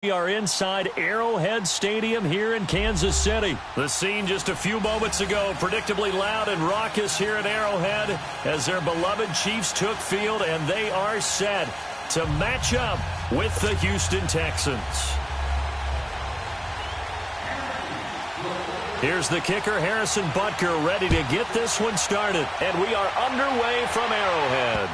We are inside Arrowhead Stadium here in Kansas City. The scene just a few moments ago, predictably loud and raucous here at Arrowhead as their beloved Chiefs took field, and they are set to match up with the Houston Texans. Here's the kicker, Harrison Butker, ready to get this one started. And we are underway from Arrowhead.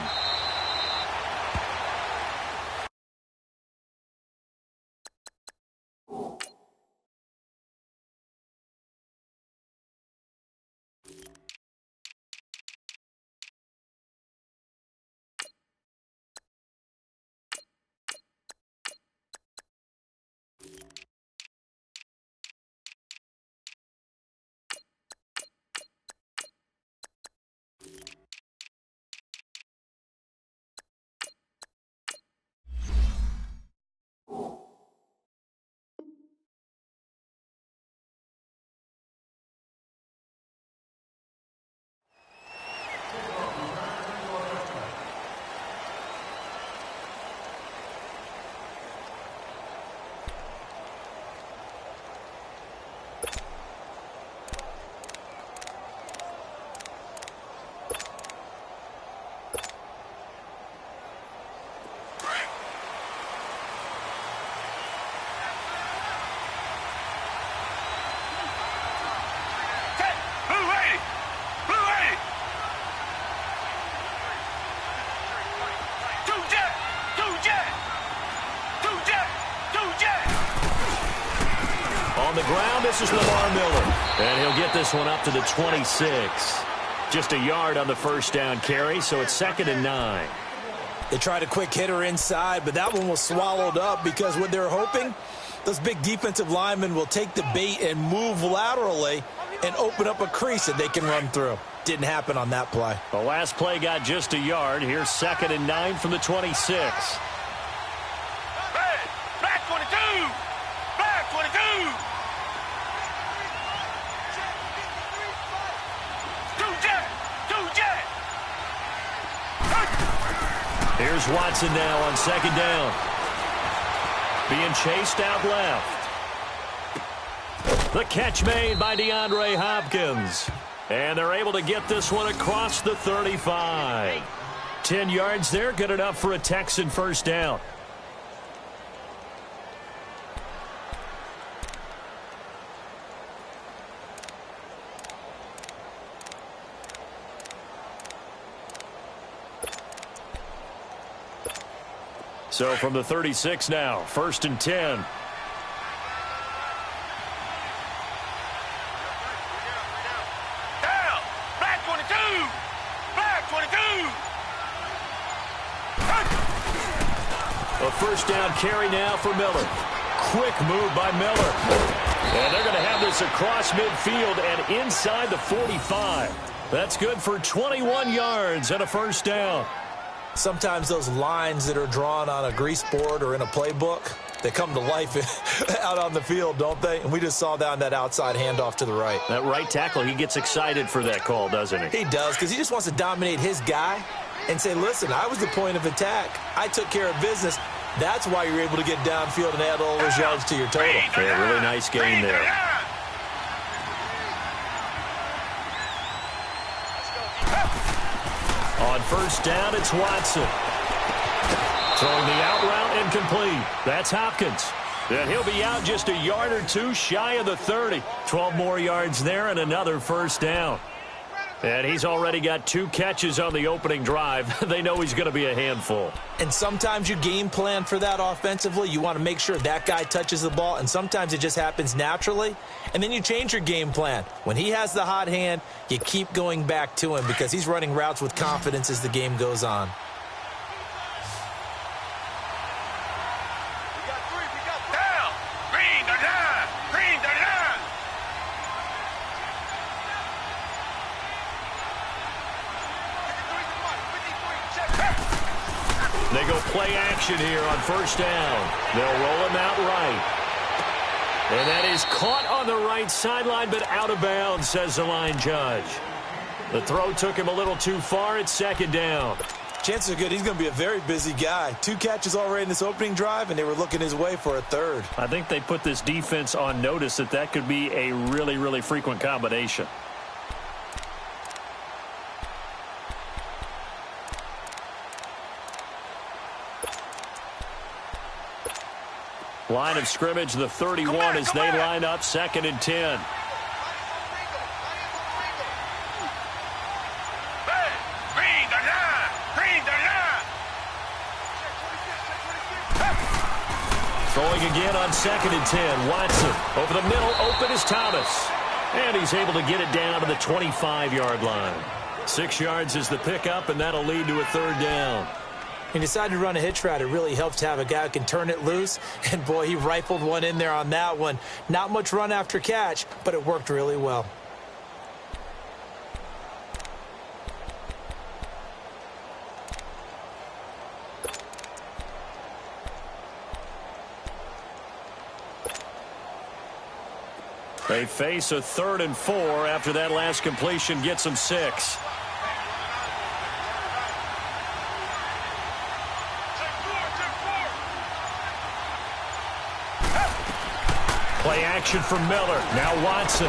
On the ground, this is Lamar Miller. And he'll get this one up to the 26. Just a yard on the first down carry, so it's 2nd and 9. They tried a quick hitter inside, but that one was swallowed up because what they're hoping, those big defensive linemen will take the bait and move laterally and open up a crease that they can run through. Didn't happen on that play. The last play got just a yard. Here's 2nd and 9 from the 26. Black 22! Black 22! Here's Watson now on 2nd down. Being chased out left. The catch made by DeAndre Hopkins. And they're able to get this one across the 35. 10 yards there, good enough for a Texan first down. So from the 36 now, 1st and 10. Down, Black 22! Black 22! A first down carry now for Miller. Quick move by Miller. And they're going to have this across midfield and inside the 45. That's good for 21 yards and a first down. Sometimes those lines that are drawn on a grease board or in a playbook, they come to life out on the field, don't they? And we just saw that on that outside handoff to the right. That right tackle, he gets excited for that call, doesn't he? He does, because he just wants to dominate his guy and say, listen, I was the point of attack. I took care of business. That's why you're able to get downfield and add all those yards to your total. Yeah, really nice game there. On first down, it's Watson. Throwing the out route incomplete. That's Hopkins. And he'll be out just a yard or two shy of the 30. 12 more yards there and another first down. And he's already got 2 catches on the opening drive. They know he's going to be a handful. And sometimes you game plan for that offensively. You want to make sure that guy touches the ball, and sometimes it just happens naturally. And then you change your game plan. When he has the hot hand, you keep going back to him because he's running routes with confidence as the game goes on. They go play action here on first down. They'll roll him out right. And that is caught on the right sideline, but out of bounds, says the line judge. The throw took him a little too far. It's 2nd down. Chances are good he's going to be a very busy guy. 2 catches already in this opening drive, and they were looking his way for a third. I think they put this defense on notice that could be a really, really frequent combination. Line of scrimmage, the 31 as they line up 2nd and 10. Throwing again on 2nd and 10. Watson over the middle, open is Thomas. And he's able to get it down to the 25-yard line. 6 yards is the pickup, and that'll lead to a 3rd down. He decided to run a hitch route. It really helps to have a guy who can turn it loose. And, boy, he rifled one in there on that one. Not much run after catch, but it worked really well. They face a 3rd and 4 after that last completion gets them 6. Play action for Miller. Now Watson.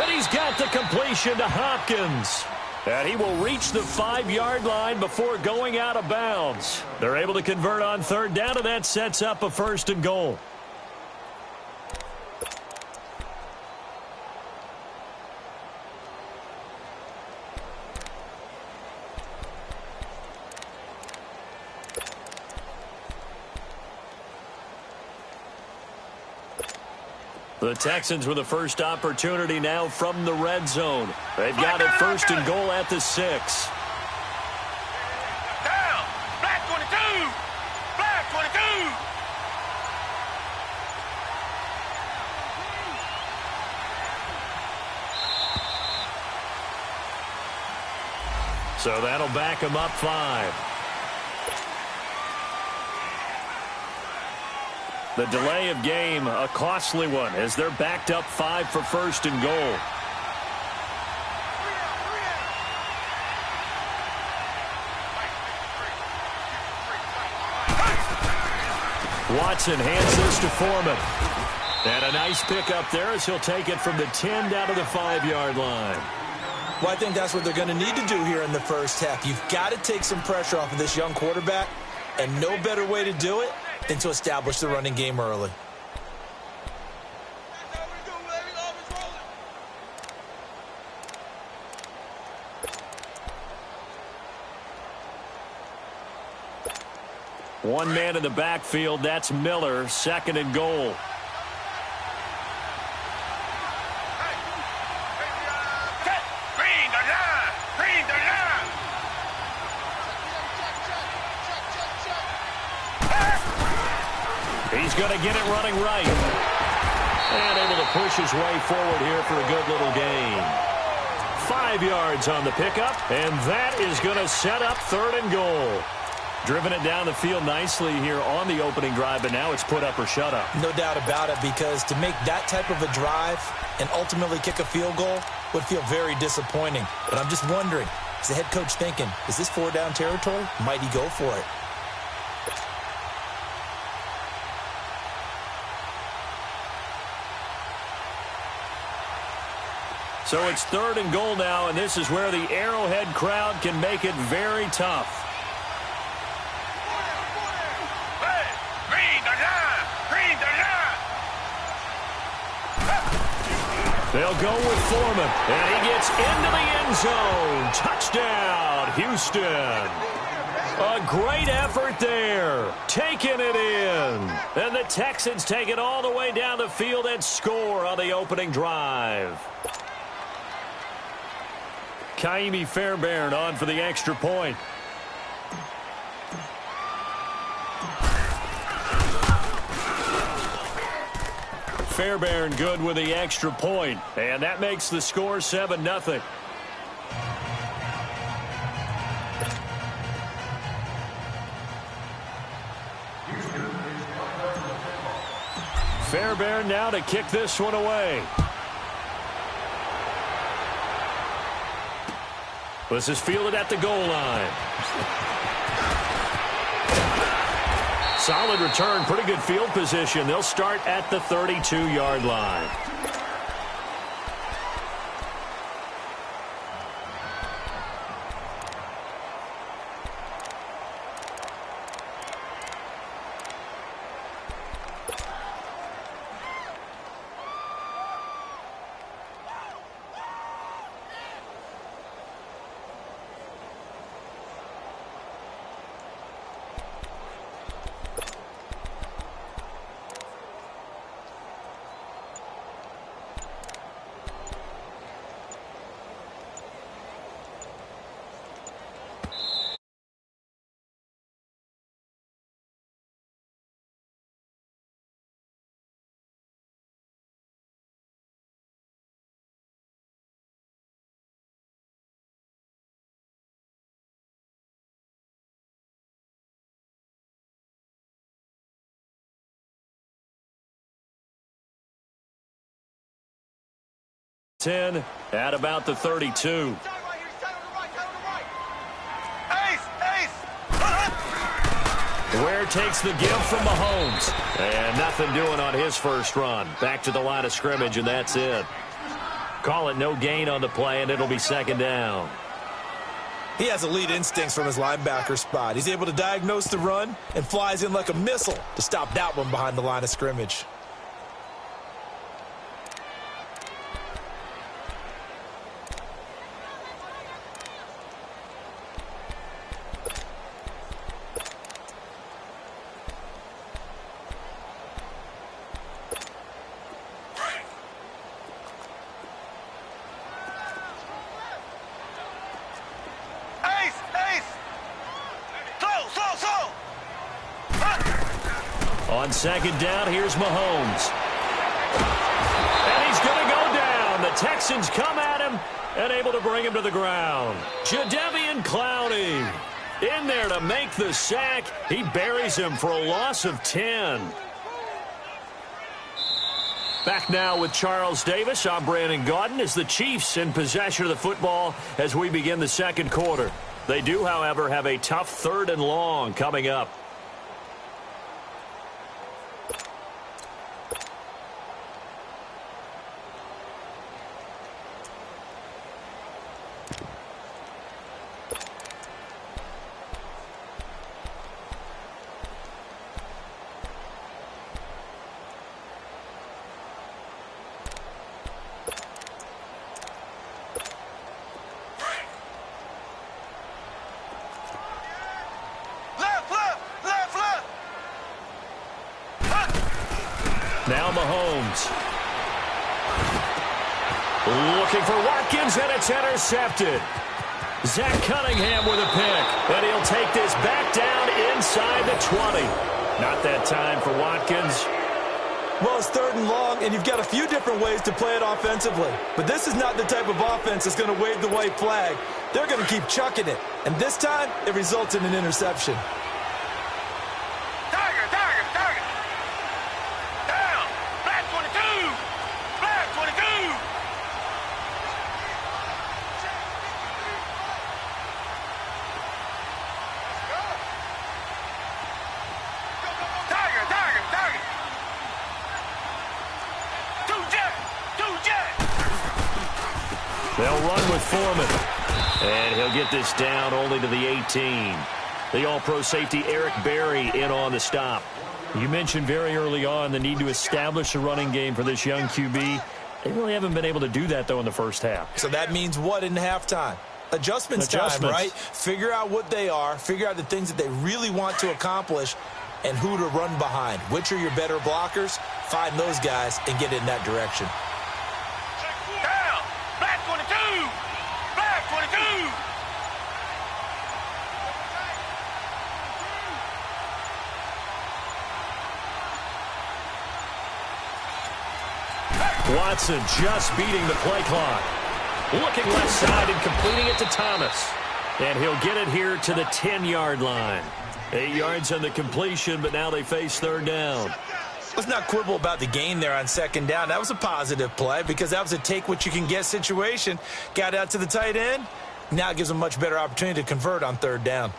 And he's got the completion to Hopkins. And he will reach the 5-yard line before going out of bounds. They're able to convert on 3rd down, and that sets up a 1st and goal. The Texans with the first opportunity now from the red zone. They've got it 1st and goal at the 6. Down. Black 22. Black 22. So that'll back him up 5. The delay of game, a costly one, as they're backed up 5 for 1st and goal. Watson hands this to Foreman. And a nice pickup there as he'll take it from the 10 down to the 5-yard line. Well, I think that's what they're going to need to do here in the first half. You've got to take some pressure off of this young quarterback, and no better way to do it than to establish the running game early. One man in the backfield, that's Miller, 2nd and goal. He's going to get it running right. And able to push his way forward here for a good little gain. 5 yards on the pickup, and that is going to set up 3rd and goal. Driven it down the field nicely here on the opening drive, but now it's put up or shut up. No doubt about it, because to make that type of a drive and ultimately kick a field goal would feel very disappointing. But I'm just wondering, is the head coach thinking, is this 4-down territory? Might he go for it? So it's 3rd and goal now, and this is where the Arrowhead crowd can make it very tough. They'll go with Foreman, and he gets into the end zone. Touchdown, Houston. A great effort there, taking it in. And the Texans take it all the way down the field and score on the opening drive. Kaimi Fairbairn on for the extra point. Fairbairn good with the extra point, and that makes the score 7-0. Fairbairn now to kick this one away. This is fielded at the goal line. Solid return, pretty good field position. They'll start at the 32-yard line. At about the 32. Ware takes the give from Mahomes. And nothing doing on his first run. Back to the line of scrimmage, and that's it. Call it no gain on the play, and it'll be second down. He has elite instincts from his linebacker spot. He's able to diagnose the run and flies in like a missile to stop that one behind the line of scrimmage. On second down, here's Mahomes. And he's going to go down. The Texans come at him and able to bring him to the ground. Jadeveon Clowney in there to make the sack. He buries him for a loss of 10. Back now with Charles Davis. I'm Brandon Gaudin as the Chiefs in possession of the football as we begin the second quarter. They do, however, have a tough 3rd and long coming up. Now Mahomes. Looking for Watkins, and it's intercepted. Zach Cunningham with a pick. And he'll take this back down inside the 20. Not that time for Watkins. Well, it's 3rd and long, and you've got a few different ways to play it offensively. But this is not the type of offense that's going to wave the white flag. They're going to keep chucking it. And this time, it results in an interception. They'll run with Foreman. And he'll get this down only to the 18. The all-pro safety Eric Berry in on the stop. You mentioned very early on the need to establish a running game for this young QB. They really haven't been able to do that, though, in the first half. So that means what in halftime? Adjustments time, right? Figure out what they are. Figure out the things that they really want to accomplish and who to run behind. Which are your better blockers? Find those guys and get in that direction. Watson just beating the play clock. Looking left side and completing it to Thomas. And he'll get it here to the 10-yard line. 8 yards on the completion, but now they face 3rd down. Let's not quibble about the gain there on 2nd down. That was a positive play because that was a take-what-you-can-get situation. Got out to the tight end, Now it gives them a much better opportunity to convert on third down.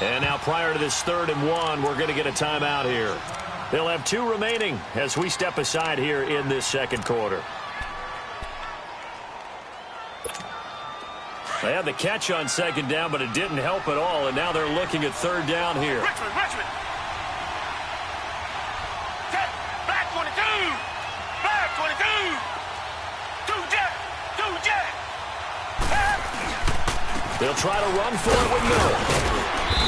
And now prior to this 3rd and 1, we're going to get a timeout here. They'll have 2 remaining as we step aside here in this second quarter. They had the catch on 2nd down, but it didn't help at all, and now they're looking at 3rd down here. Richmond. Set. Black 22. Black 22. Two jet. They'll try to run for it with Miller.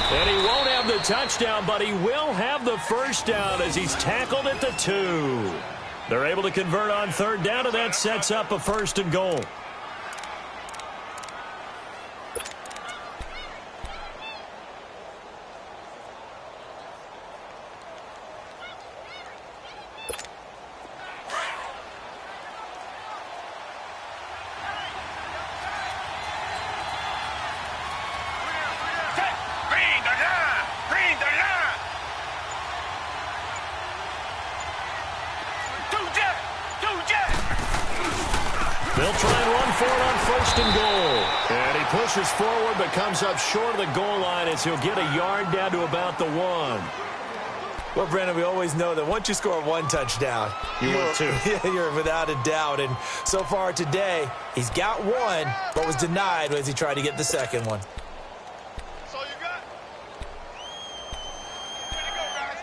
And he won't have the touchdown, but he will have the first down as he's tackled at the 2. They're able to convert on 3rd down, and that sets up a 1st and goal. They'll try and run for it on 1st and goal. And he pushes forward but comes up short of the goal line as he'll get a yard down to about the 1. Well, Brandon, we always know that once you score 1 touchdown, you're without a doubt. And so far today, he's got 1, but was denied as he tried to get the 2nd one. That's all you got? Way to go, guys.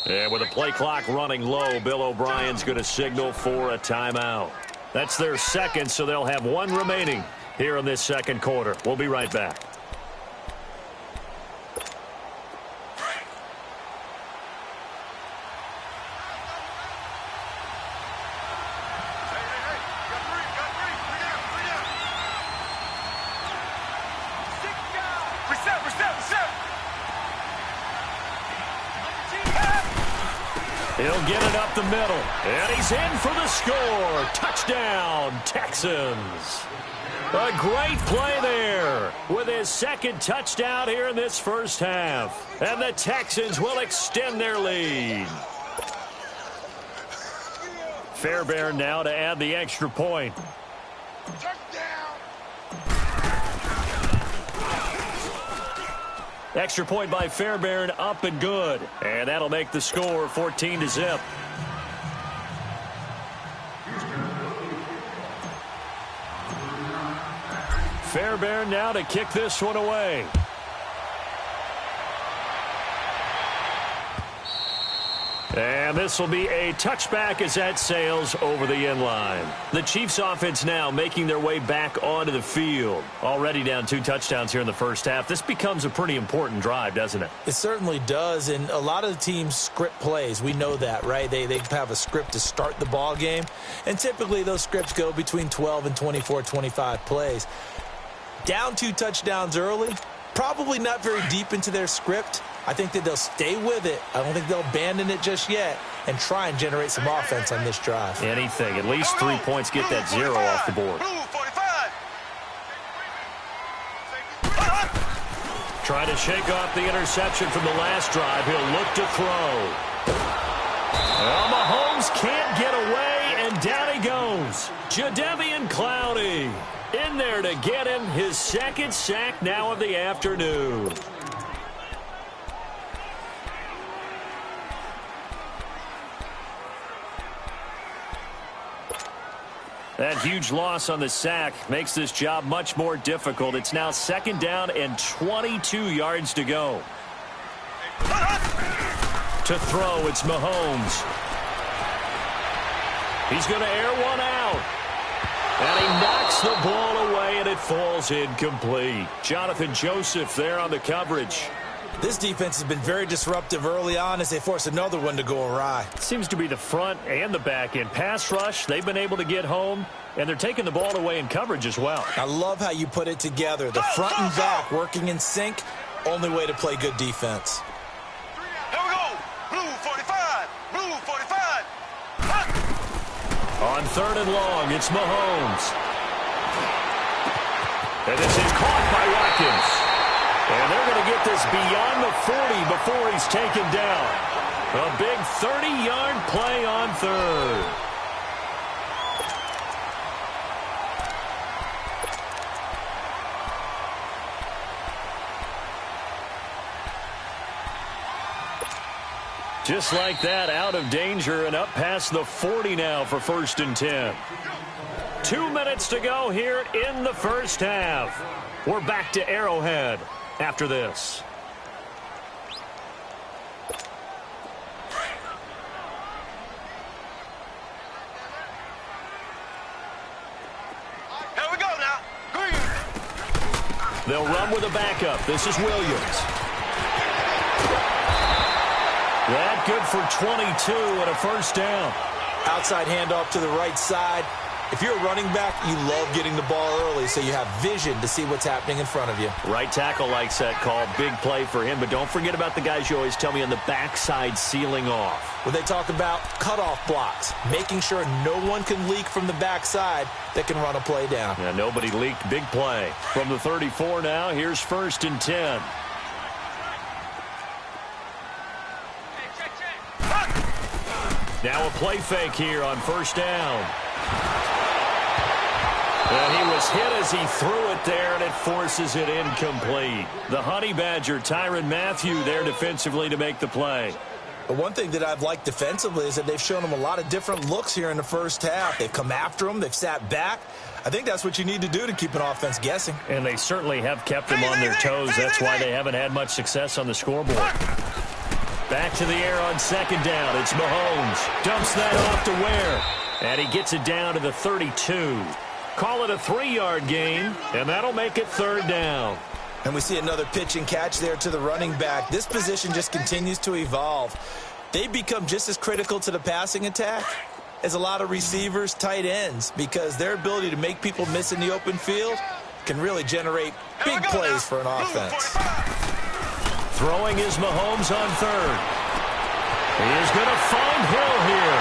And with the play clock running low, Bill O'Brien's going to signal for a timeout. That's their 2nd, so they'll have 1 remaining here in this second quarter. We'll be right back. He'll get it up the middle, and he's in for the score. Touchdown, Texans. A great play there with his 2nd touchdown here in this first half. And the Texans will extend their lead. Fairbairn now to add the extra point. Extra point by Fairbairn, up and good. And that'll make the score 14-0. Fairbairn now to kick this one away. And this will be a touchback as that sails over the end line. The Chiefs offense now making their way back onto the field. Already down 2 touchdowns here in the first half. This becomes a pretty important drive, doesn't it? It certainly does, and a lot of the teams script plays. We know that, right? They have a script to start the ball game, and typically those scripts go between 12 and 24, 25 plays. Down 2 touchdowns early, probably not very deep into their script. I think that they'll stay with it. I don't think they'll abandon it just yet and try and generate some offense on this drive. Anything. At least 3 points. Get that 0 off the board. Trying to shake off the interception from the last drive. He'll look to throw. Well, Mahomes can't get away, and down he goes. Jadeveon Clowney in there to get him his 2nd sack now of the afternoon. That huge loss on the sack makes this job much more difficult. It's now 2nd down and 22 yards to go. To throw, it's Mahomes. He's going to air one out. And he knocks the ball away, and it falls incomplete. Jonathan Joseph there on the coverage. This defense has been very disruptive early on as they force another one to go awry. Seems to be the front and the back end. Pass rush, they've been able to get home, and they're taking the ball away in coverage as well. I love how you put it together. The front and back working in sync, only way to play good defense. Here we go. Blue 45. Blue 45. On 3rd and long, it's Mahomes. And this is caught by Watkins. And they're going to get this beyond the 40 before he's taken down. A big 30-yard play on 3rd. Just like that, out of danger and up past the 40 now for 1st and 10. 2 minutes to go here in the first half. We're back to Arrowhead after this. Here we go now. Green. They'll run with a backup. This is Williams. That good for 22 and a first down. Outside handoff to the right side. If you're a running back, you love getting the ball early so you have vision to see what's happening in front of you. Right tackle likes that call. Big play for him. But don't forget about the guys you always tell me on the backside sealing off. When they talk about cutoff blocks, making sure no one can leak from the backside that can run a play down. Yeah, nobody leaked. Big play. From the 34 now, here's 1st and 10. Now a play fake here on 1st down. And he was hit as he threw it there, and it forces it incomplete. The Honey Badger, Tyrann Mathieu, there defensively to make the play. But one thing that I've liked defensively is that they've shown him a lot of different looks here in the first half. They've come after him. They've sat back. I think that's what you need to do to keep an offense guessing. And they certainly have kept them on their toes. That's why they haven't had much success on the scoreboard. Back to the air on 2nd down. It's Mahomes. Dumps that off to Ware. And he gets it down to the 32. Call it a 3-yard gain, and that'll make it 3rd down. And we see another pitch and catch there to the running back. This position just continues to evolve. They become just as critical to the passing attack as a lot of receivers, tight ends, because their ability to make people miss in the open field can really generate big plays for an offense. Throwing is Mahomes on 3rd. He is going to find Hill here.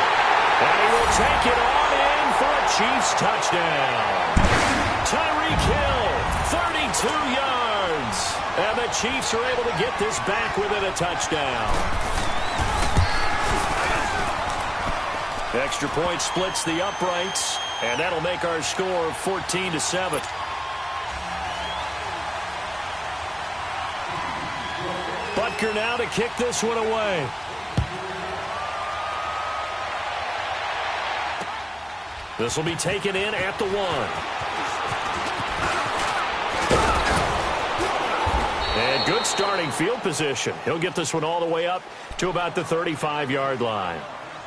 And he will take it on in for a Chiefs touchdown. Tyreek Hill, 32 yards. And the Chiefs are able to get this back within a touchdown. Extra point splits the uprights, and that'll make our score 14-7. Butker now to kick this one away. This will be taken in at the 1. And good starting field position. He'll get this one all the way up to about the 35-yard line.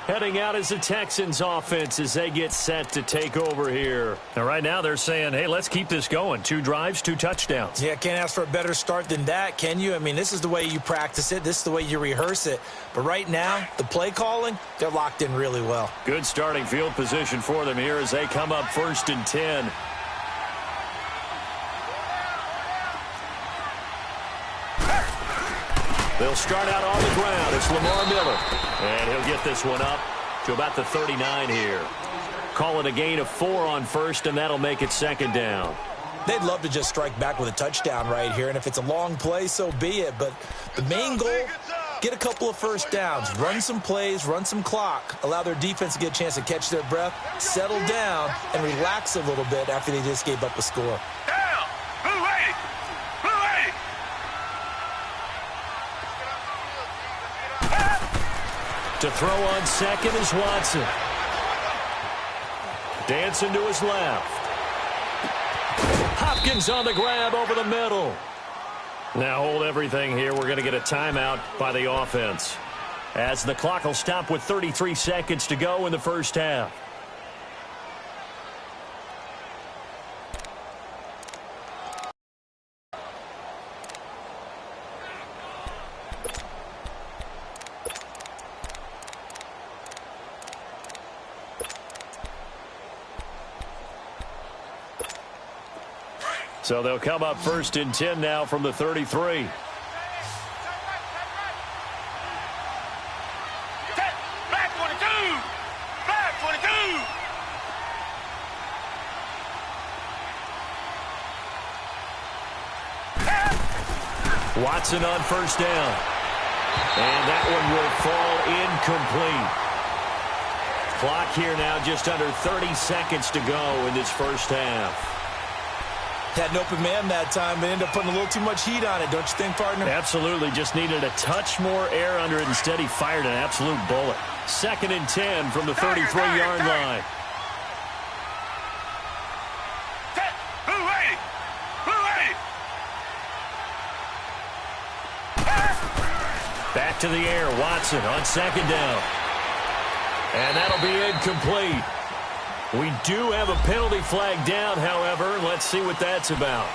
Heading out as the Texans offense as they get set to take over here. And right now they're saying, hey, let's keep this going. 2 drives, 2 touchdowns. Yeah, can't ask for a better start than that, can you? I mean, this is the way you practice it. This is the way you rehearse it. But right now, the play calling, they're locked in really well. Good starting field position for them here as they come up 1st and 10. They'll start out on the ground. It's Lamar Miller. And he'll get this one up to about the 39 here. Call it a gain of 4 on 1st, and that'll make it 2nd down. They'd love to just strike back with a touchdown right here, and if it's a long play, so be it. But the main goal, get a couple of first downs, run some plays, run some clock, allow their defense to get a chance to catch their breath, settle down, and relax a little bit after they just gave up a score. To throw on 2nd is Watson. Dancing to his left. Hopkins on the grab over the middle. Now hold everything here. We're going to get a timeout by the offense, as the clock will stop with 33 seconds to go in the first half. So they'll come up 1st and 10 now from the 33. Black 22! Black 22! Watson on 1st down. And that one will fall incomplete. Clock here now just under 30 seconds to go in this first half. Had an open man that time, but ended up putting a little too much heat on it, don't you think, partner? Absolutely. Just needed a touch more air under it. Instead, he fired an absolute bullet. 2nd and 10 from the 33-yard line. Blue 80! Blue 80! Back to the air. Watson on 2nd down. And that'll be incomplete. We do have a penalty flag down, however. Let's see what that's about.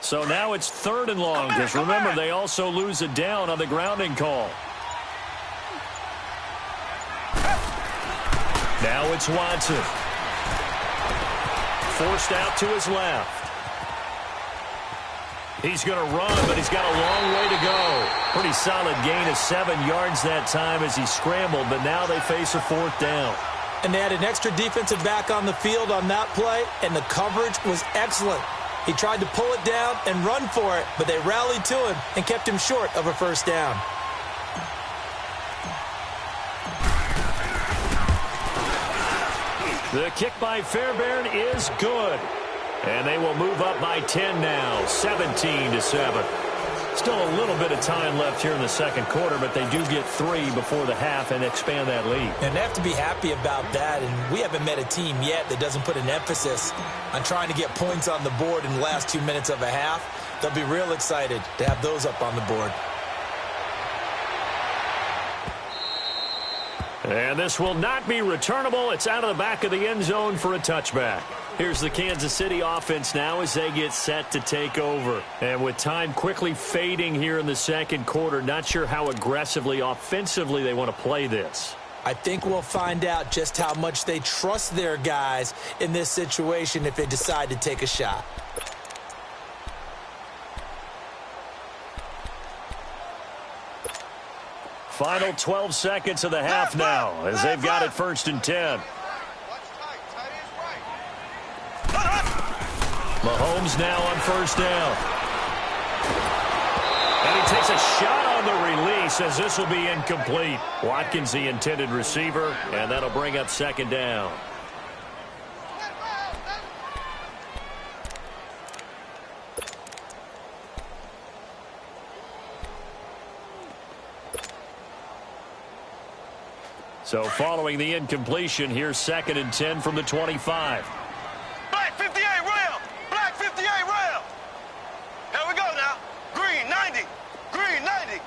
So now it's 3rd and long, because remember, they also lose a down on the grounding call. Now it's Watson. Forced out to his left. He's going to run, but he's got a long way to go. Pretty solid gain of 7 yards that time as he scrambled, but now they face a 4th down. And they had an extra defensive back on the field on that play, and the coverage was excellent. He tried to pull it down and run for it, but they rallied to him and kept him short of a 1st down. The kick by Fairbairn is good. And they will move up by 10 now, 17-7. Still a little bit of time left here in the 2nd quarter, but they do get 3 before the half and expand that lead. And they have to be happy about that, and we haven't met a team yet that doesn't put an emphasis on trying to get points on the board in the last 2 minutes of a half. They'll be real excited to have those up on the board. And this will not be returnable. It's out of the back of the end zone for a touchback. Here's the Kansas City offense now as they get set to take over. And with time quickly fading here in the 2nd quarter, not sure how aggressively, offensively they want to play this. I think we'll find out just how much they trust their guys in this situation if they decide to take a shot. Final 12 seconds of the half now as they've got it 1st and 10. Mahomes now on 1st down. And he takes a shot on the release as this will be incomplete. Watkins the intended receiver, and that'll bring up 2nd down. So following the incompletion, here's 2nd and 10 from the 25. Black 58 rail! Black 58 rail! Here we go now. Green 90. Green 90.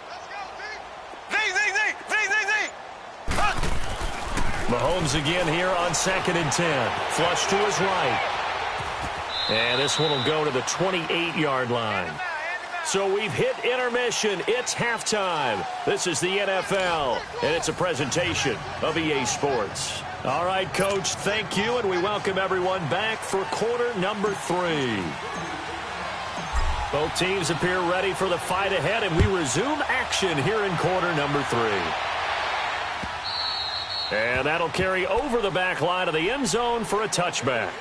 Let's go, Z. Z. Mahomes again here on 2nd and 10. Flush to his right. And this one will go to the 28-yard line. So we've hit intermission. It's halftime. This is the NFL, and it's a presentation of EA Sports. All right, Coach, thank you, and we welcome everyone back for quarter number 3. Both teams appear ready for the fight ahead, and we resume action here in quarter number 3. And that'll carry over the back line of the end zone for a touchback.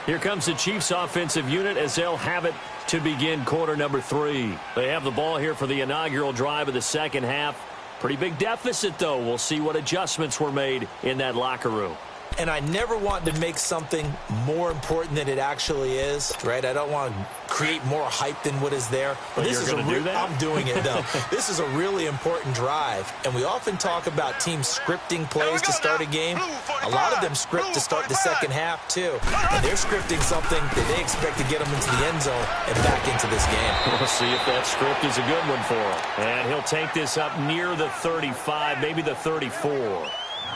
Here comes the Chiefs offensive unit as they'll have it to begin quarter number 3. They have the ball here for the inaugural drive of the 2nd half. Pretty big deficit, though. We'll see what adjustments were made in that locker room. And I never want to make something more important than it actually is, right? I don't want to create more hype than what is there. But this you're is do that? I'm doing it, though. This is a really important drive. And we often talk about teams scripting plays to start a game. A lot of them script to start the second half, too. And they're scripting something that they expect to get them into the end zone and back into this game. We'll see if that script is a good one for him. And he'll take this up near the 35, maybe the 34.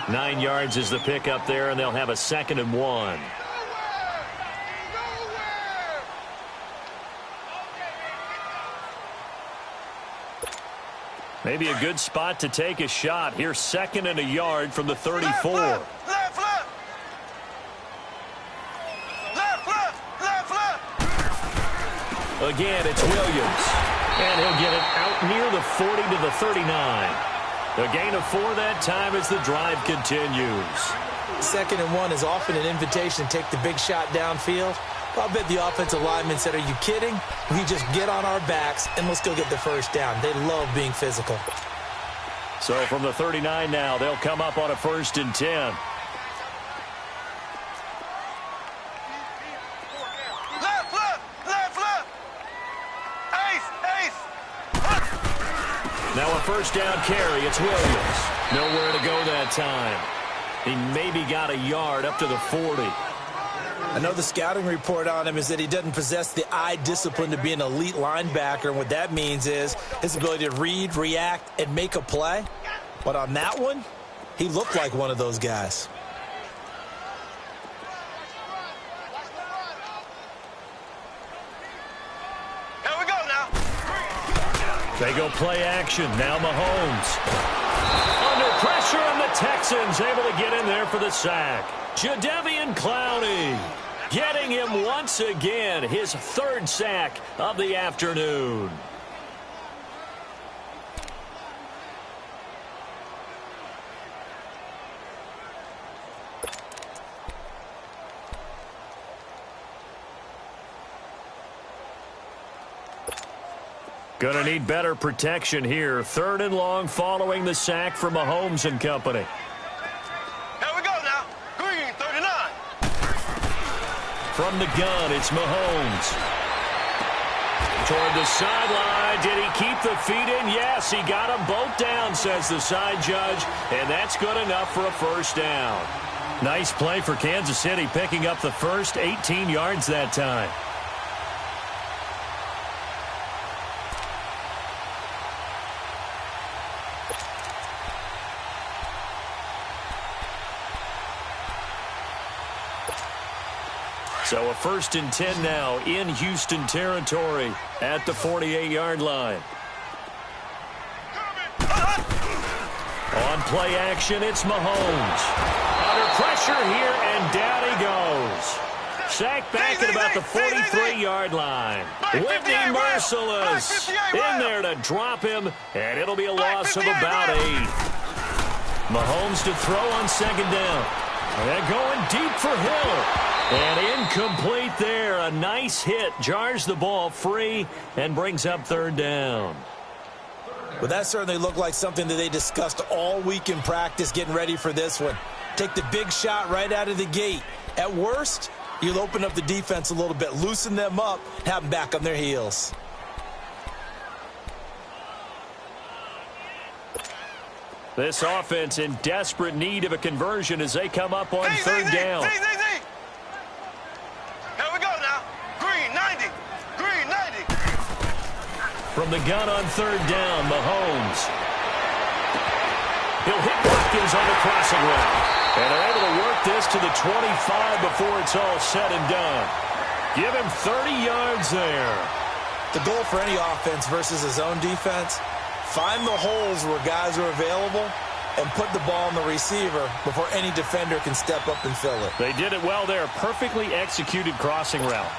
9 yards is the pickup there, and they'll have a 2nd and 1. Maybe a good spot to take a shot. Here's 2nd and a yard from the 34. Left. Again, it's Williams. And he'll get it out near the 40 to the 39. A gain of 4 that time as the drive continues. 2nd and 1 is often an invitation to take the big shot downfield. I'll bet the offensive lineman said, are you kidding? We just get on our backs and let's go get the first down. They love being physical. So from the 39 now, they'll come up on a 1st and 10. Now a 1st down carry. It's Williams. Nowhere to go that time. He maybe got a yard up to the 40. I know the scouting report on him is that he doesn't possess the eye discipline to be an elite linebacker. And what that means is his ability to read, react, and make a play. But on that one, he looked like one of those guys. They go play action. Now Mahomes. Under pressure, and the Texans able to get in there for the sack. Jadeveon Clowney getting him once again, his 3rd sack of the afternoon. Going to need better protection here. 3rd and long following the sack from Mahomes and company. Here we go now. Green, 39. From the gun, it's Mahomes. Toward the sideline. Did he keep the feet in? Yes, he got them both down, says the side judge. And that's good enough for a 1st down. Nice play for Kansas City, picking up the first 18 yards that time. So a 1st and 10 now in Houston territory at the 48-yard line. On play action, it's Mahomes. Under pressure here, and down he goes. Sacked back at about the 43-yard line. Whitney merciless in there to drop him, and it'll be a loss of about 8. Mahomes to throw on 2nd down. And going deep for Hill. And incomplete there. A nice hit. Jars the ball free and brings up 3rd down. Well, that certainly looked like something that they discussed all week in practice getting ready for this one. Take the big shot right out of the gate. At worst, you'll open up the defense a little bit, loosen them up, have them back on their heels. This offense in desperate need of a conversion as they come up on 3rd down. Here we go now. Green, 90. Green, 90. From the gun on 3rd down, Mahomes. He'll hit Watkins on the crossing route. And they're able to work this to the 25 before it's all said and done. Give him 30 yards there. The goal for any offense versus his own defense, find the holes where guys are available and put the ball on the receiver before any defender can step up and fill it. They did it well there. Perfectly executed crossing route.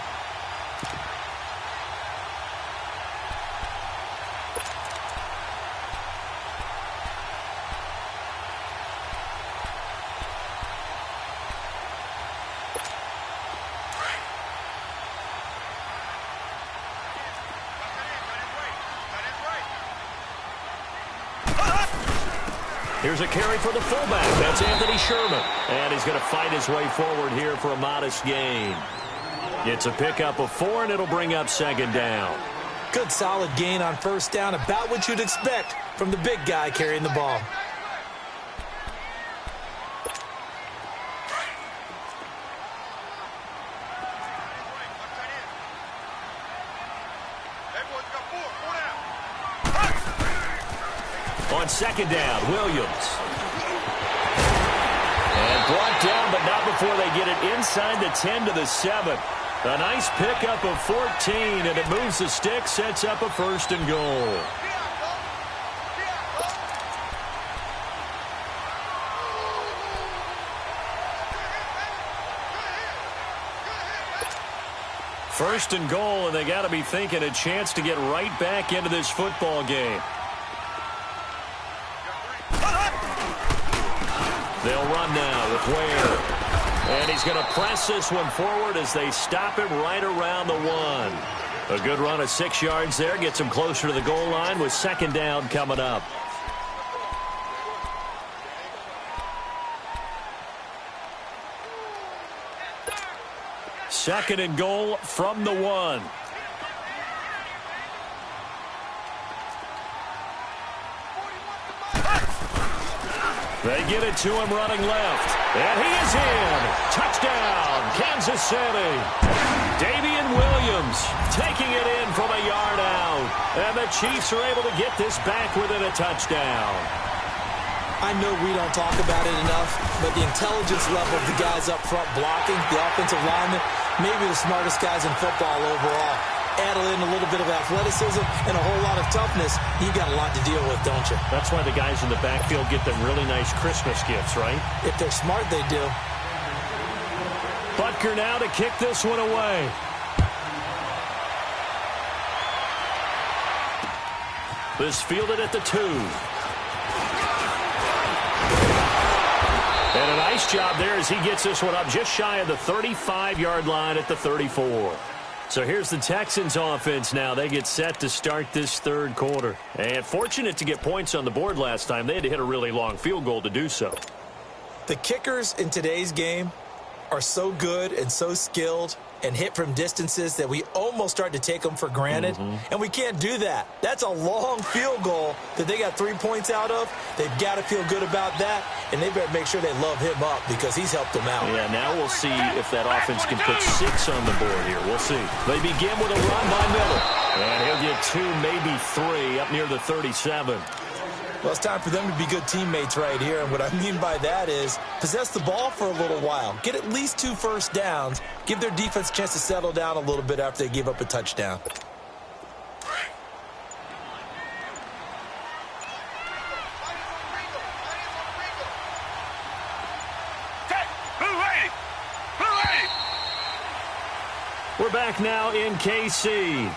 Here's a carry for the fullback. That's Anthony Sherman. And he's going to fight his way forward here for a modest gain. It's a pickup of 4, and it'll bring up second down. Good solid gain on first down, about what you'd expect from the big guy carrying the ball. On second down, Williams. And brought down, but not before they get it inside the 10 to the 7. A nice pickup of 14, and it moves the stick, sets up a first and goal. First and goal, and they got to be thinking a chance to get right back into this football game. They'll run now with Ware. And he's going to press this one forward as they stop him right around the 1. A good run of 6 yards there. Gets him closer to the goal line with second down coming up. Second and goal from the 1. They get it to him running left. And he is in. Touchdown, Kansas City. Davian Williams taking it in from a yard out. And the Chiefs are able to get this back within a touchdown. I know we don't talk about it enough, but the intelligence level of the guys up front blocking, the offensive linemen, maybe the smartest guys in football overall. Add in a little bit of athleticism and a whole lot of toughness, you got a lot to deal with, don't you? That's why the guys in the backfield get them really nice Christmas gifts, right? If they're smart, they do. Butker now to kick this one away. This fielded at the 2. And a nice job there as he gets this one up just shy of the 35-yard line at the 34. So here's the Texans offense now. They get set to start this third quarter. And fortunate to get points on the board last time. They had to hit a really long field goal to do so. The kickers in today's game are so good and so skilled and hit from distances that we almost start to take them for granted. And we can't do that. That's a long field goal that they got 3 points out of. They've got to feel good about that, and they better make sure they love him up because he's helped them out. Yeah, now we'll see if that offense can put 6 on the board here. We'll see. They begin with a run by Miller. And he'll get 2, maybe 3 up near the 37. Well, it's time for them to be good teammates right here, and what I mean by that is possess the ball for a little while. Get at least 2 first downs. Give their defense a chance to settle down a little bit after they give up a touchdown. We're back now in KC.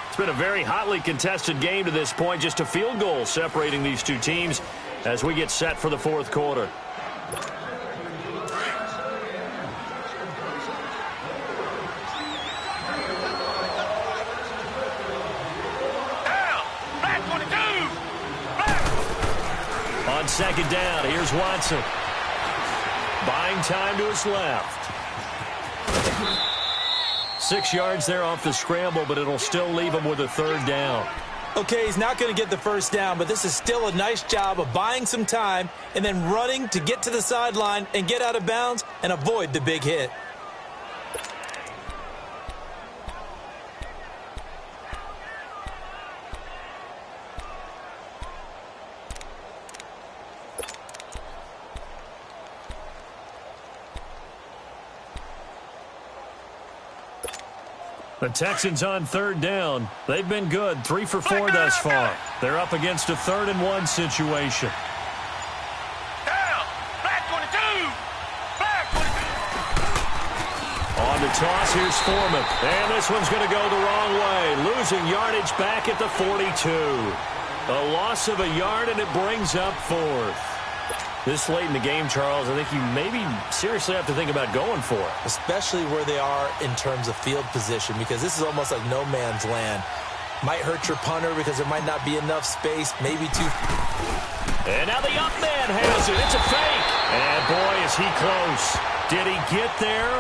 It's been a very hotly contested game to this point. Just a field goal separating these two teams as we get set for the fourth quarter. On second down, here's Watson. Buying time to his left. 6 yards there off the scramble, but it'll still leave him with a third down. Okay, he's not going to get the first down, but this is still a nice job of buying some time and then running to get to the sideline and get out of bounds and avoid the big hit. The Texans on third down. They've been good, 3 for 4 thus far. They're up against a 3rd-and-1 situation. Down. Black 22. Black 22. On the toss, here's Foreman. And this one's going to go the wrong way. Losing yardage back at the 42. A loss of a yard, and it brings up 4th. This late in the game, Charles, I think you maybe seriously have to think about going for it. Especially where they are in terms of field position, because this is almost like no man's land. Might hurt your punter because there might not be enough space, maybe too. And now the up man has it. It's a fake. And boy, is he close. Did he get there?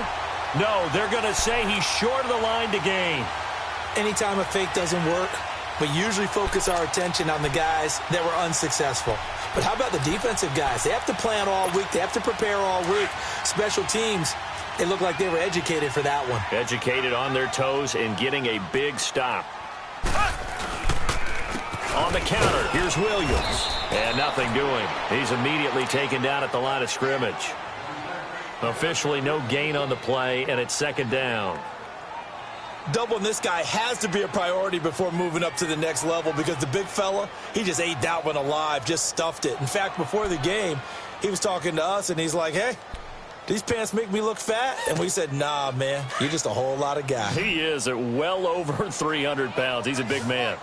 No, they're going to say he's short of the line to gain. Anytime a fake doesn't work, we usually focus our attention on the guys that were unsuccessful. But how about the defensive guys? They have to plan all week. They have to prepare all week. Special teams, they look like they were educated for that one. Educated on their toes and getting a big stop. On the counter, here's Williams. And nothing doing. He's immediately taken down at the line of scrimmage. Officially no gain on the play, and it's second down. Doubling this guy has to be a priority before moving up to the next level because the big fella, he just ate that one alive, just stuffed it. In fact, before the game, he was talking to us, and he's like, hey, these pants make me look fat? And we said, nah, man, you're just a whole lot of guy. He is at well over 300 pounds. He's a big man.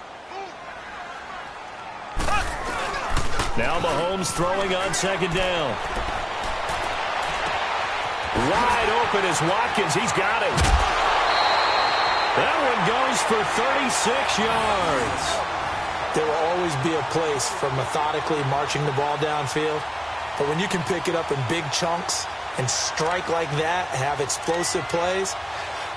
Now Mahomes throwing on second down. Wide open is Watkins. He's got it. That one goes for 36 yards. There will always be a place for methodically marching the ball downfield. But when you can pick it up in big chunks and strike like that, have explosive plays,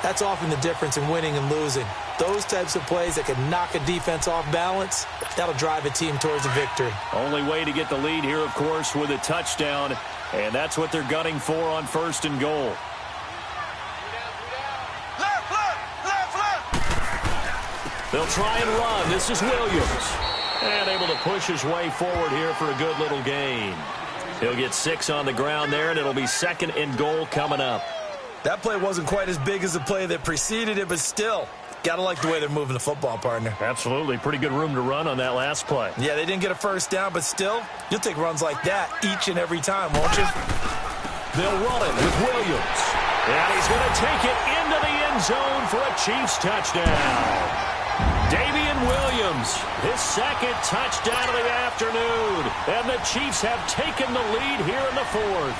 that's often the difference in winning and losing. Those types of plays that can knock a defense off balance, that'll drive a team towards a victory. Only way to get the lead here, of course, with a touchdown. And that's what they're gunning for on first and goal. They'll try and run. This is Williams. And able to push his way forward here for a good little gain. He'll get 6 on the ground there, and it'll be second and goal coming up. That play wasn't quite as big as the play that preceded it, but still, got to like the way they're moving the football, partner. Absolutely. Pretty good room to run on that last play. Yeah, they didn't get a first down, but still, you'll take runs like that each and every time, won't you? They'll run it with Williams. And he's going to take it into the end zone for a Chiefs touchdown. Damian Williams, his second touchdown of the afternoon. And the Chiefs have taken the lead here in the fourth.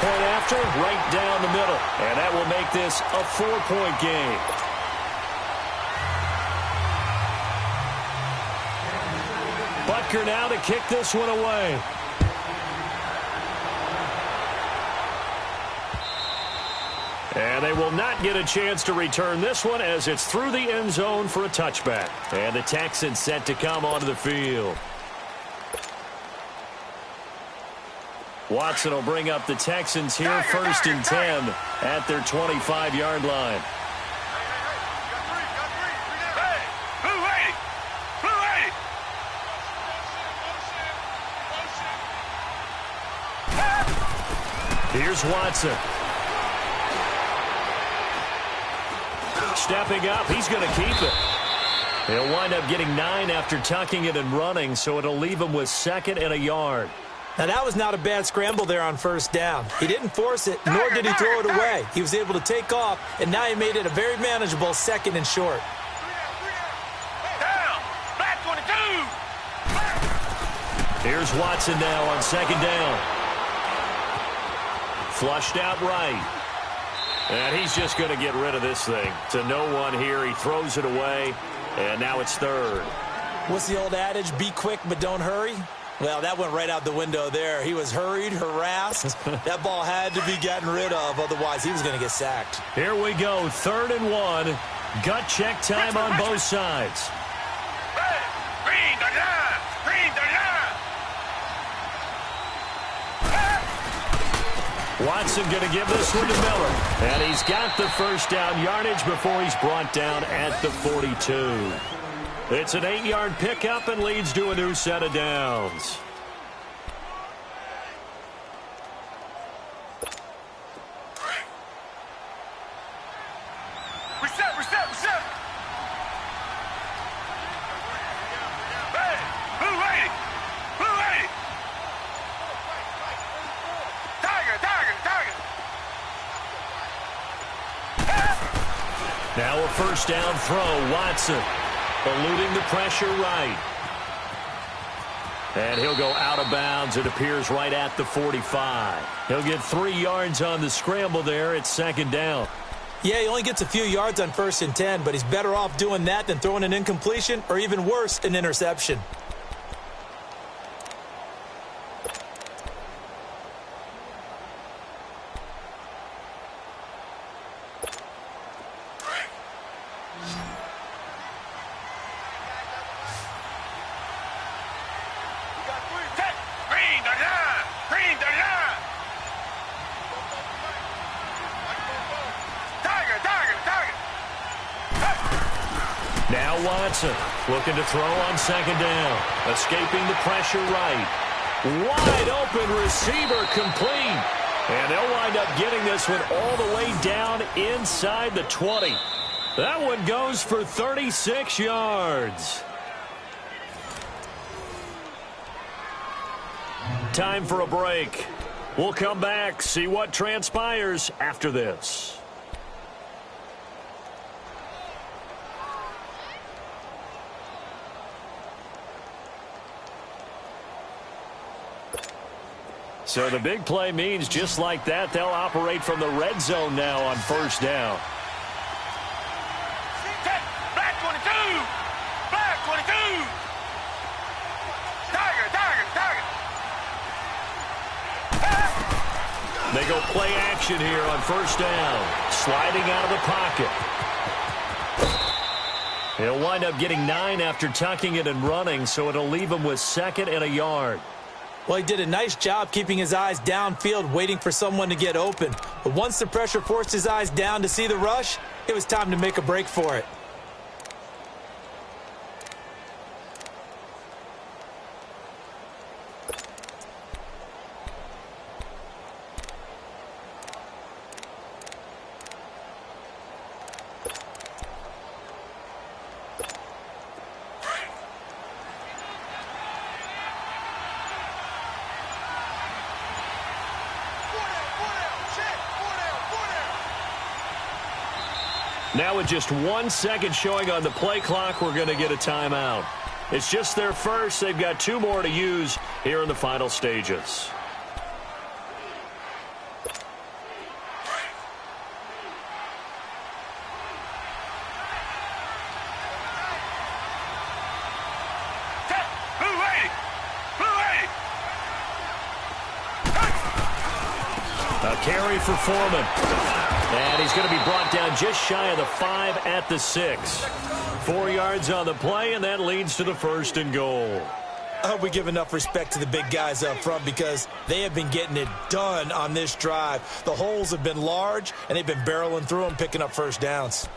Point after, right down the middle. And that will make this a 4-point game. Butker now to kick this one away. And they will not get a chance to return this one as it's through the end zone for a touchback. And the Texans set to come onto the field. Watson will bring up the Texans here, first and 10 at their 25-yard line. Here's Watson. Stepping up, he's going to keep it. He'll wind up getting 9 after tucking it and running, so it'll leave him with second and a yard. Now, that was not a bad scramble there on first down. He didn't force it, nor did he throw it away. He was able to take off, and now he made it a very manageable second and short. Down! Black 22! Here's Watson now on second down. Flushed out right. And he's just going to get rid of this thing. To no one here. He throws it away, and now it's third. What's the old adage? Be quick, but don't hurry? Well, that went right out the window there. He was hurried, harassed. That ball had to be gotten rid of, otherwise he was going to get sacked. Here we go, 3rd and 1. Gut check time on both sides. Green 39! Green 39! Watson going to give this one to Miller. And he's got the first down yardage before he's brought down at the 42. It's an 8-yard pickup and leads to a new set of downs. Reset! Hey! Blue lady! Tiger! Now a first down throw, Watson. Eluding the pressure right. And he'll go out of bounds. It appears right at the 45. He'll get 3 yards on the scramble there. It's second down. Yeah, he only gets a few yards on 1st and 10, but he's better off doing that than throwing an incompletion or even worse, an interception. Now Watson looking to throw on 2nd down. Escaping the pressure right. Wide open receiver complete. And they'll wind up getting this one all the way down inside the 20. That one goes for 36 yards. Time for a break. We'll come back, see what transpires after this. So the big play means just like that, they'll operate from the red zone now on 1st down. Black 22! Black 22! Tiger, Tiger, Tiger! They go play action here on 1st down. Sliding out of the pocket. He'll wind up getting 9 after tucking it and running, so it'll leave him with 2nd and a yard. Well, he did a nice job keeping his eyes downfield, waiting for someone to get open. But once the pressure forced his eyes down to see the rush, it was time to make a break for it. Now with just 1 second showing on the play clock, we're going to get a timeout. It's just their first. They've got 2 more to use here in the final stages. A carry for Foreman. And he's going to be brought down just shy of the 5 at the 6. 4 yards on the play, and that leads to the 1st and goal. I hope we give enough respect to the big guys up front because they have been getting it done on this drive. The holes have been large, and they've been barreling through them, picking up 1st downs.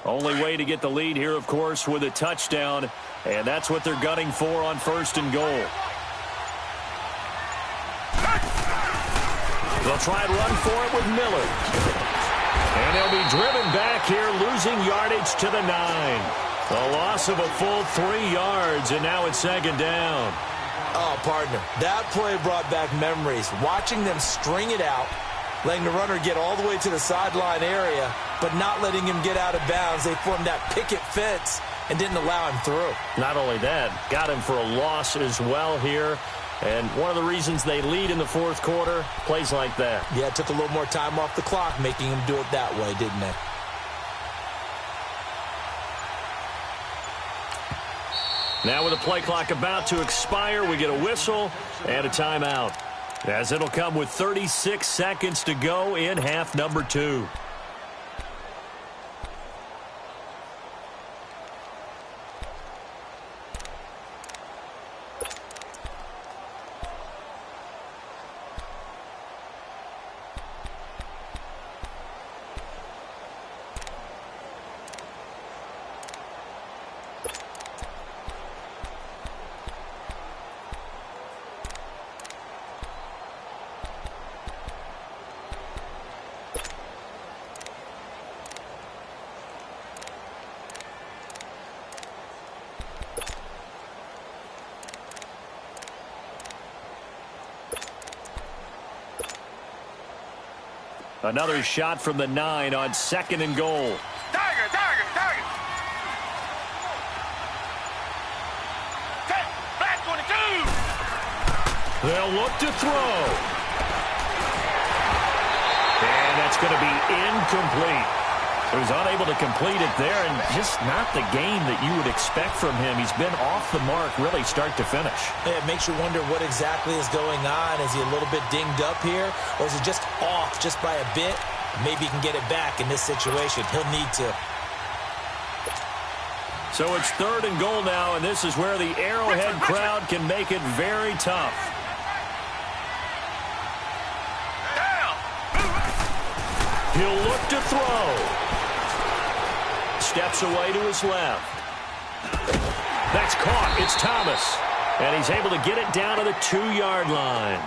Only way to get the lead here, of course, with a touchdown, and that's what they're gunning for on 1st and goal. They'll try and run for it with Miller. And they'll be driven back here, losing yardage to the 9. A loss of a full 3 yards, and now it's 2nd down. Oh, partner, that play brought back memories. Watching them string it out, letting the runner get all the way to the sideline area, but not letting him get out of bounds. They formed that picket fence and didn't allow him through. Not only that, got him for a loss as well here. And one of the reasons they lead in the 4th quarter, plays like that. Yeah, it took a little more time off the clock, making him do it that way, didn't it? Now with the play clock about to expire, we get a whistle and a timeout, as it'll come with 36 seconds to go in half number 2. Another shot from the 9 on 2nd and goal. Tiger, Tiger, Tiger. Back 22. They'll look to throw. And that's going to be incomplete. He was unable to complete it there, and just not the game that you would expect from him. He's been off the mark really start to finish. Yeah, it makes you wonder what exactly is going on. Is he a little bit dinged up here, or is he just off just by a bit? Maybe he can get it back in this situation. He'll need to. So it's 3rd and goal now, and this is where the Arrowhead crowd can make it very tough. He'll look to throw. Steps away to his left. That's caught. It's Thomas. And he's able to get it down to the 2-yard line.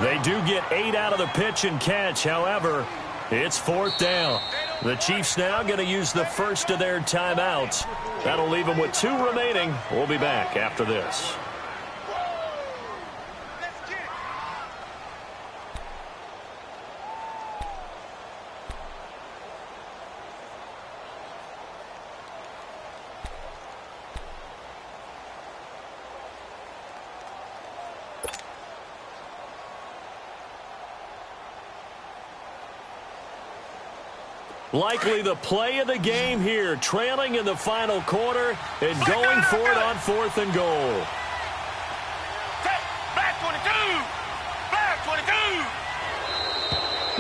They do get 8 out of the pitch and catch. However, it's 4th down. The Chiefs now going to use the first of their timeouts. That'll leave them with 2 remaining. We'll be back after this. Likely the play of the game here, trailing in the final quarter and going for it on 4th and goal. Black 22! Black 22!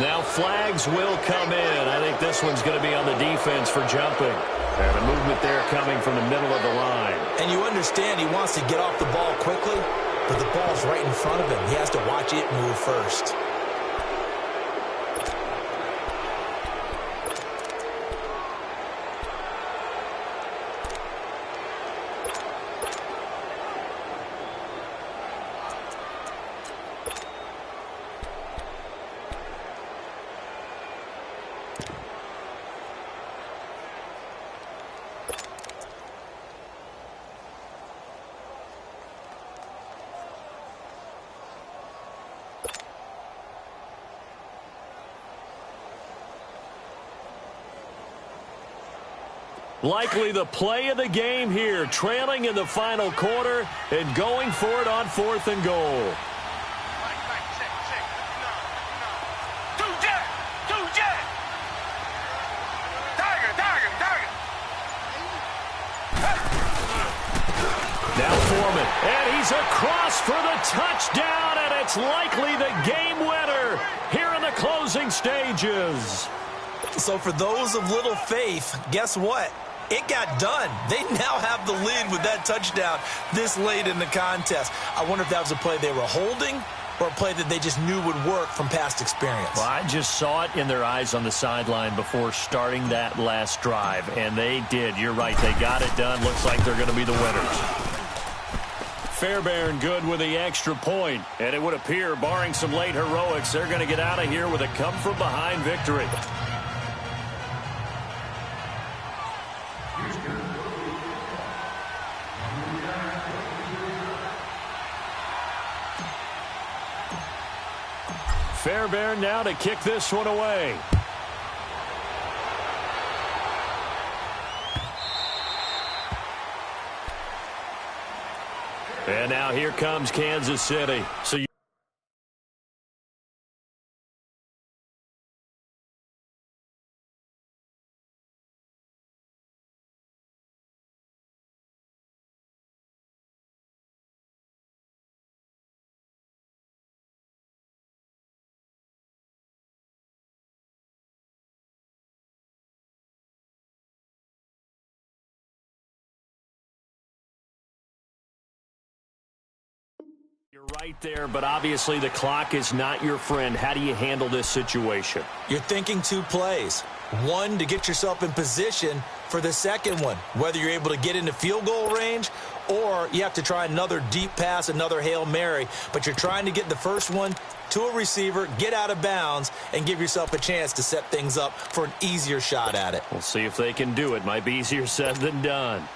Now flags will come in. I think this one's going to be on the defense for jumping. And the movement there coming from the middle of the line. And you understand he wants to get off the ball quickly, but the ball's right in front of him. He has to watch it move first. Likely the play of the game here, trailing in the final quarter and going for it on 4th and goal. Two jet! Tiger, Tiger, Tiger! Now Foreman, and he's across for the touchdown, and it's likely the game winner here in the closing stages. So for those of little faith, guess what? It got done. They now have the lead with that touchdown this late in the contest. I wonder if that was a play they were holding or a play that they just knew would work from past experience. Well, I just saw it in their eyes on the sideline before starting that last drive, and they did. You're right. They got it done. Looks like they're going to be the winners. Fairbairn good with the extra point, and it would appear, barring some late heroics, they're going to get out of here with a come-from-behind victory. Fairbairn now to kick this one away. And now here comes Kansas City. So you're right there, but obviously the clock is not your friend. How do you handle this situation? You're thinking 2 plays. One, to get yourself in position for the second one, whether you're able to get into field goal range or you have to try another deep pass, another Hail Mary. But you're trying to get the first one to a receiver, get out of bounds, and give yourself a chance to set things up for an easier shot at it. We'll see if they can do it. Might be easier said than done.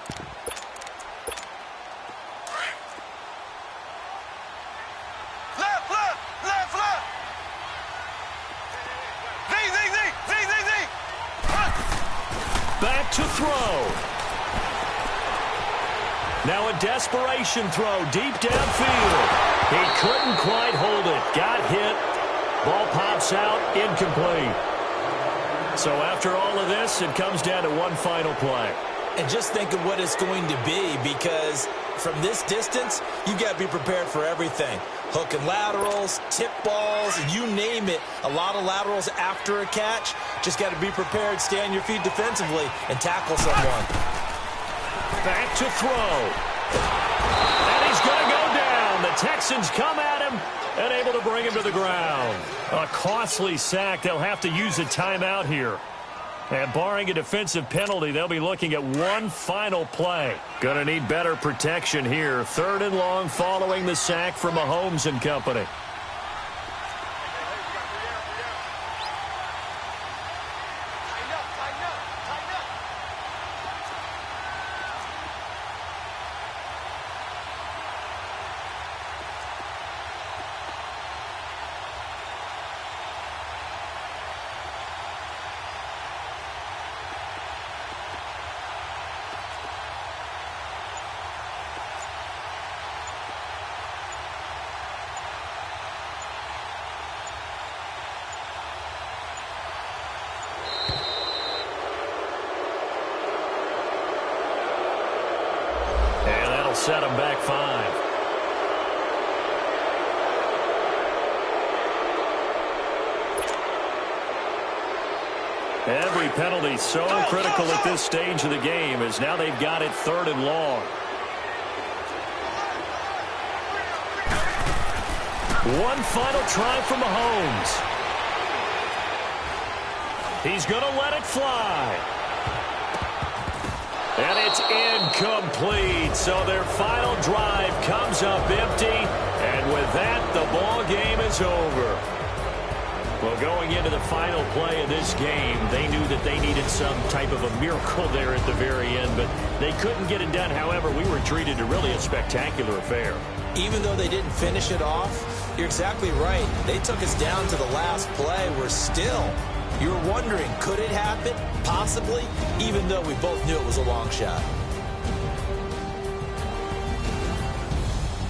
Left, left, left, left! Zing, zing, to throw. Now a desperation throw deep downfield. He couldn't quite hold it. Got hit. Ball pops out, incomplete. So after all of this, it comes down to one final play. And just think of what it's going to be, because from this distance, you got to be prepared for everything. Hook and laterals, tip balls, you name it. A lot of laterals after a catch. Just got to be prepared, stay on your feet defensively, and tackle someone. Back to throw. And he's going to go down. The Texans come at him and able to bring him to the ground. A costly sack. They'll have to use a timeout here. And barring a defensive penalty, they'll be looking at one final play. Going to need better protection here. 3rd and long following the sack from Mahomes and company. Set him back 5. Every penalty so critical at this stage of the game, as now they've got it 3rd and long. One final try from Mahomes. He's going to let it fly. And it's incomplete. So their final drive comes up empty. And with that, the ball game is over. Well, going into the final play of this game, they knew that they needed some type of a miracle there at the very end, but they couldn't get it done. However, we were treated to really a spectacular affair. Even though they didn't finish it off, you're exactly right. They took us down to the last play. We're still... You're wondering, could it happen? Possibly, even though we both knew it was a long shot.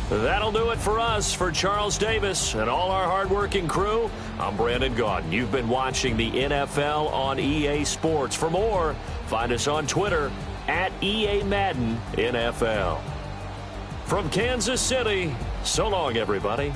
That'll do it for us. For Charles Davis and all our hardworking crew, I'm Brandon Gaudin. You've been watching the NFL on EA Sports. For more, find us on Twitter at EA Madden NFL. From Kansas City, so long, everybody.